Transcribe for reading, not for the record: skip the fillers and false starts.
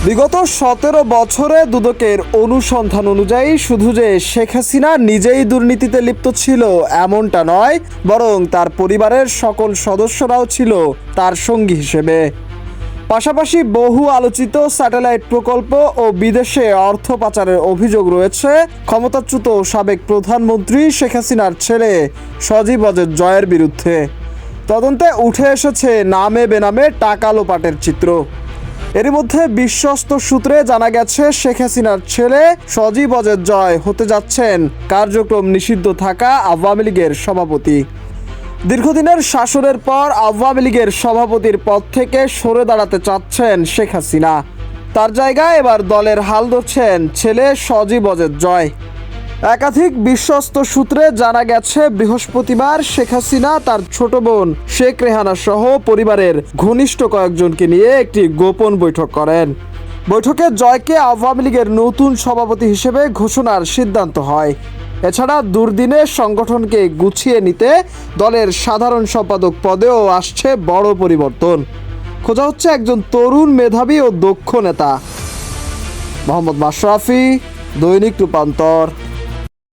বিগত 17 বছরে দুদকের অনুসন্ধান অনুযায়ী শুধু যে শেখ হাসিনা নিজেই দুর্নীতিতে লিপ্ত ছিল এমনটা নয়, বরং তার পরিবারের সকল সদস্যরাও ছিল তার সঙ্গী হিসেবে। পাশাপাশি বহু আলোচিত স্যাটেলাইট প্রকল্প ও বিদেশে অর্থ পাচারের অভিযোগ রয়েছে ক্ষমতাচ্যুত সাবেক প্রধানমন্ত্রী শেখ হাসিনার ছেলে সজীব ওয়াজেদ জয়ের বিরুদ্ধে। তদন্তে উঠে এসেছে নামে বেনামে টাকা লোপাটের চিত্র। এরই মধ্যে বিশ্বস্ত সূত্রে জানা গেছে শেখ হাসিনার ছেলে সজীব ওয়াজেদ জয় হতে যাচ্ছেন কার্যক্রম নিষিদ্ধ থাকা আওয়ামী লীগের সভাপতি। দীর্ঘদিনের শাসনের পর আওয়ামী লীগের সভাপতির পদ থেকে সরে দাঁড়াতে চাচ্ছেন শেখ হাসিনা। তার জায়গায় এবার দলের হাল ধরছেন ছেলে সজীব ওয়াজেদ জয়। একাধিক বিশ্বস্ত সূত্রে জানা গেছে বৃহস্পতিবার শেখ হাসিনা তার ছোট বোন শেখ রেহানা সহ পরিবারের ঘনিষ্ঠ কয়েকজনকে নিয়ে একটি গোপন বৈঠক করেন। বৈঠকে জয়কে আওয়ামী লীগের নতুন সভাপতি হিসেবে ঘোষণার সিদ্ধান্ত হয়। এছাড়া দুর্দিনে সংগঠনকে গুছিয়ে নিতে দলের সাধারণ সম্পাদক পদেও আসছে বড় পরিবর্তন। খোঁজা হচ্ছে একজন তরুণ মেধাবী ও দক্ষ নেতা। মোহাম্মদ মাশরাফি, দৈনিক রূপান্তর।